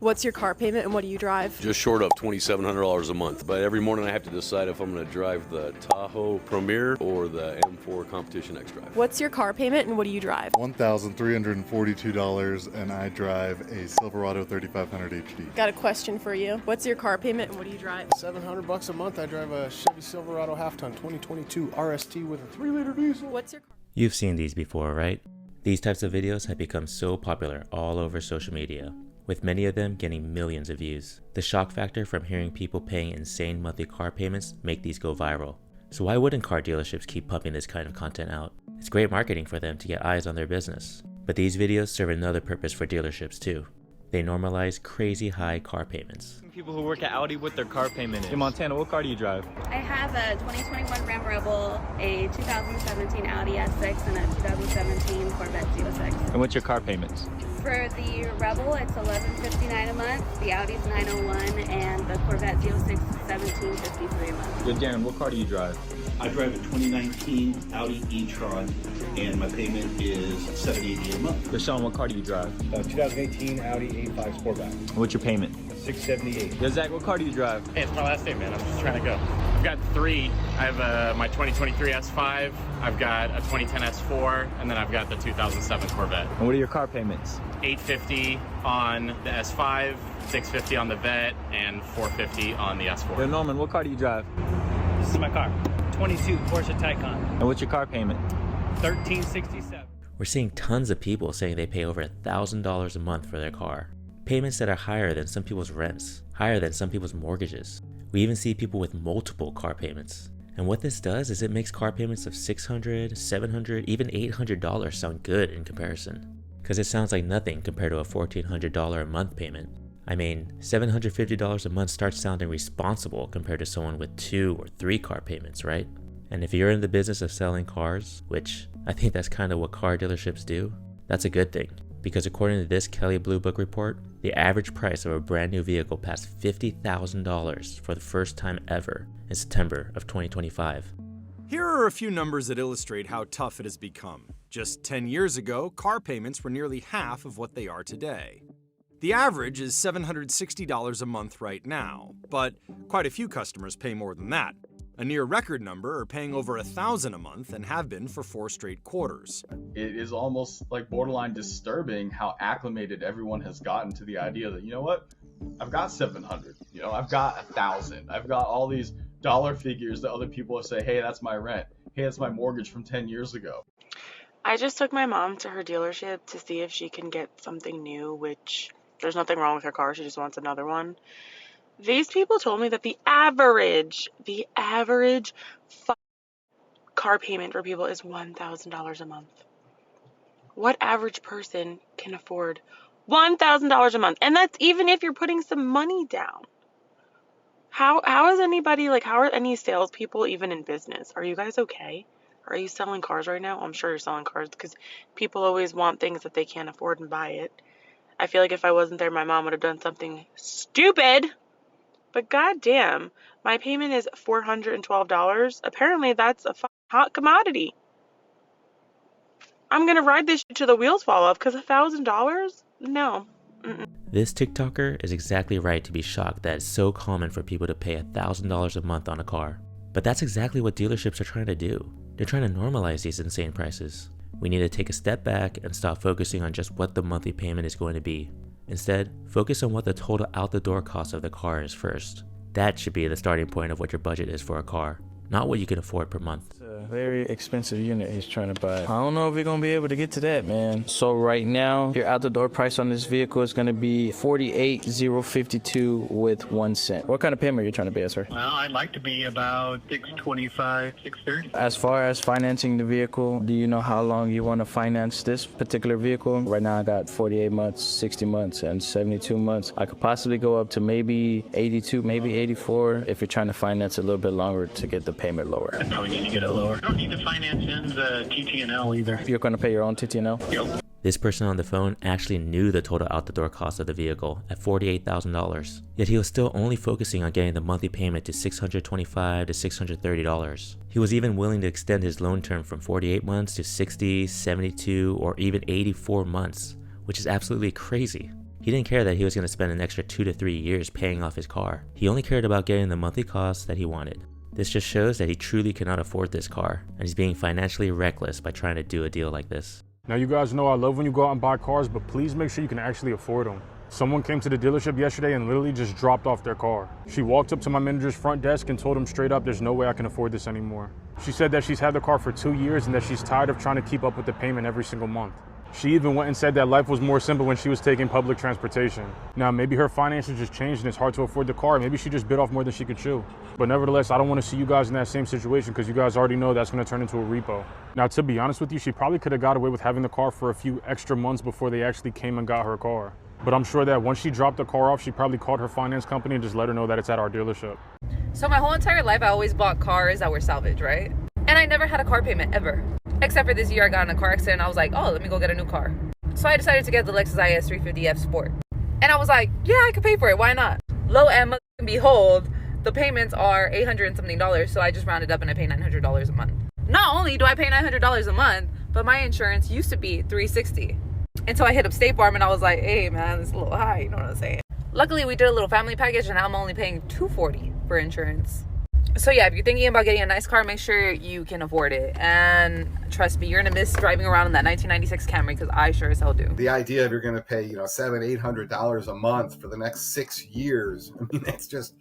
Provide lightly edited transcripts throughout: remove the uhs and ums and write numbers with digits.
What's your car payment and what do you drive? Just short of $2,700 a month. But every morning I have to decide if I'm going to drive the Tahoe Premier or the M4 Competition X Drive. What's your car payment and what do you drive? $1,342 and I drive a Silverado 3500 HD. Got a question for you. What's your car payment and what do you drive? $700 a month. I drive a Chevy Silverado half-ton 2022 RST with a 3-liter diesel. What's your car? You've seen these before, right? These types of videos have become so popular all over social media, with many of them getting millions of views. The shock factor from hearing people paying insane monthly car payments make these go viral. So why wouldn't car dealerships keep pumping this kind of content out? It's great marketing for them to get eyes on their business. But these videos serve another purpose for dealerships too. They normalize crazy high car payments. People who work at Audi with their car payment. In Montana, what car do you drive? I have a 2021 Ram Rebel, a 2017 Audi S6, and a 2017 Corvette Z06. And what's your car payments? For the Rebel, it's $11.59 a month. The Audi's $901, and the Corvette Z06 is $17.53 a month. Good, Darren, what car do you drive? I drive a 2019 Audi e-tron, and my payment is $780 a month. Deshaun, what car do you drive? 2018 Audi A5 Sportback. And what's your payment? $678. Yo, Zach, what car do you drive? Hey, it's my last day, man. I'm just trying to go. I've got three. I have my 2023 S5, I've got a 2010 S4, and then I've got the 2007 Corvette. And what are your car payments? $850 on the S5, $650 on the Vet, and $450 on the S4. Yo, Norman, what car do you drive? This is my car. 22 Porsche Taycan. And what's your car payment? $1,367. We're seeing tons of people saying they pay over $1,000 a month for their car. Payments that are higher than some people's rents, higher than some people's mortgages. We even see people with multiple car payments. And what this does is it makes car payments of $600, $700, even $800 sound good in comparison. Because it sounds like nothing compared to a $1,400 a month payment. I mean, $750 a month starts sounding responsible compared to someone with 2 or 3 car payments, right? And if you're in the business of selling cars, which I think that's kind of what car dealerships do, that's a good thing. Because according to this Kelley Blue Book report, the average price of a brand new vehicle passed $50,000 for the first time ever in September of 2025. Here are a few numbers that illustrate how tough it has become. Just 10 years ago, car payments were nearly half of what they are today. The average is $760 a month right now, but quite a few customers pay more than that. A near record number are paying over $1,000 a month and have been for 4 straight quarters. It is almost like borderline disturbing how acclimated everyone has gotten to the idea that, you know what, I've got 700, I've got 1,000, I've got all these dollar figures that other people say, hey, that's my rent, hey, that's my mortgage from 10 years ago. I just took my mom to her dealership to see if she can get something new, which there's nothing wrong with her car, she just wants another one. These people told me that the average car payment for people is $1,000 a month. What average person can afford $1,000 a month? And that's even if you're putting some money down. How is anybody, how are any salespeople even in business? Are you guys okay? Are you selling cars right now? I'm sure you're selling cars because people always want things that they can't afford and buy it. I feel like if I wasn't there, my mom would have done something stupid. But goddamn, my payment is $412. Apparently that's a hot commodity. I'm gonna ride this shit till the wheels fall off because $1,000? No. This TikToker is exactly right to be shocked that it's so common for people to pay $1,000 a month on a car. But that's exactly what dealerships are trying to do. They're trying to normalize these insane prices. We need to take a step back and stop focusing on just what the monthly payment is going to be. Instead, focus on what the total out-the-door cost of the car is first. That should be the starting point of what your budget is for a car, not what you can afford per month. It's a very expensive unit he's trying to buy. I don't know if we're going to be able to get to that, man. So right now, your out-the-door price on this vehicle is going to be $48,052 with 1 cent. What kind of payment are you trying to pay, sir? Well, I'd like to be about $625, $630. As far as financing the vehicle, do you know how long you want to finance this particular vehicle? Right now, I got 48 months, 60 months, and 72 months. I could possibly go up to maybe 82, maybe 84 if you're trying to finance a little bit longer to get the payment lower. I probably need to get it lower. I don't need to finance in the TT&L either. You're going to pay your own TT&L? Yep. This person on the phone actually knew the total out-the-door cost of the vehicle at $48,000, yet he was still only focusing on getting the monthly payment to $625 to $630. He was even willing to extend his loan term from 48 months to 60, 72, or even 84 months, which is absolutely crazy. He didn't care that he was going to spend an extra 2 to 3 years paying off his car. He only cared about getting the monthly costs that he wanted. This just shows that he truly cannot afford this car, and he's being financially reckless by trying to do a deal like this. Now you guys know I love when you go out and buy cars, but please make sure you can actually afford them. Someone came to the dealership yesterday and literally just dropped off their car. She walked up to my manager's front desk and told him straight up, there's no way I can afford this anymore. She said that she's had the car for 2 years and that she's tired of trying to keep up with the payment every single month. She even went and said that life was more simple when she was taking public transportation. Now, maybe her finances just changed and it's hard to afford the car. Maybe she just bit off more than she could chew. But nevertheless, I don't want to see you guys in that same situation because you guys already know that's going to turn into a repo. Now, to be honest with you, she probably could have got away with having the car for a few extra months before they actually came and got her car. But I'm sure that once she dropped the car off, she probably called her finance company and just let her know that it's at our dealership. So my whole entire life, I always bought cars that were salvage, right? And I never had a car payment, ever. Except for this year, I got in a car accident and I was like, oh, let me go get a new car. So I decided to get the Lexus IS 350F Sport. And I was like, yeah, I could pay for it. Why not? Lo and behold, the payments are $800 and something. So I just rounded up and I pay $900 a month. Not only do I pay $900 a month, but my insurance used to be $360. Until I hit up State Farm and I was like, hey man, it's a little high, you know what I'm saying? Luckily, we did a little family package and now I'm only paying $240 for insurance. So yeah, if you're thinking about getting a nice car, make sure you can afford it. And trust me, you're gonna miss driving around in that 1996 Camry because I sure as hell do. The idea of you're gonna pay, $700-800 a month for the next 6 years. I mean, it's just,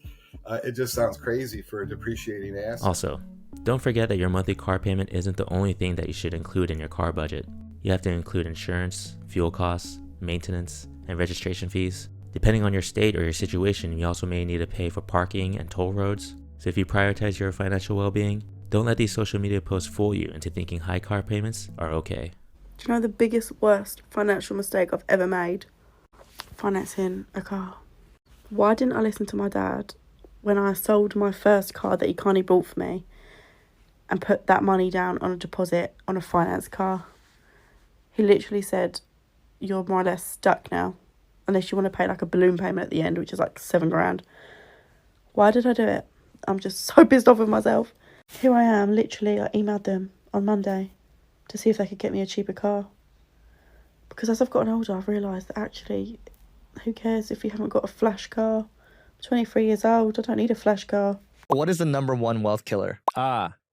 it just sounds crazy for a depreciating asset. Also, don't forget that your monthly car payment isn't the only thing that you should include in your car budget. You have to include insurance, fuel costs, maintenance, and registration fees. Depending on your state or your situation, you also may need to pay for parking and toll roads. So if you prioritize your financial well-being, don't let these social media posts fool you into thinking high car payments are okay. Do you know the biggest, worst financial mistake I've ever made? Financing a car. Why didn't I listen to my dad when I sold my first car that he kindly bought for me and put that money down on a deposit on a finance car? He literally said, you're more or less stuck now, unless you want to pay like a balloon payment at the end, which is like $7,000. Why did I do it? I'm just so pissed off with myself. Here I am, literally, I emailed them on Monday to see if they could get me a cheaper car. Because as I've gotten older, I've realised that actually, who cares if you haven't got a flash car? I'm 23 years old, I don't need a flash car. What is the #1 wealth killer?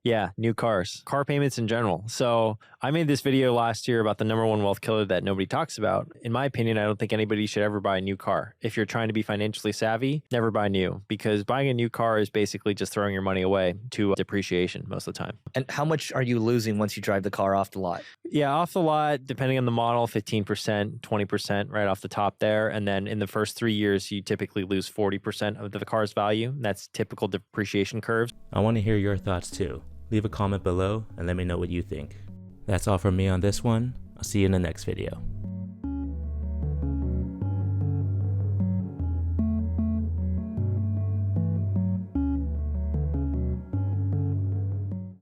Yeah, new cars, car payments in general. So I made this video last year about the #1 wealth killer that nobody talks about. In my opinion, I don't think anybody should ever buy a new car. If you're trying to be financially savvy, never buy new, because buying a new car is basically just throwing your money away to depreciation most of the time. And how much are you losing once you drive the car off the lot? Yeah, off the lot, depending on the model, 15%, 20% right off the top there. And then in the first 3 years, you typically lose 40% of the car's value. That's typical depreciation curves. I want to hear your thoughts too. Leave a comment below and let me know what you think. That's all from me on this one. I'll see you in the next video.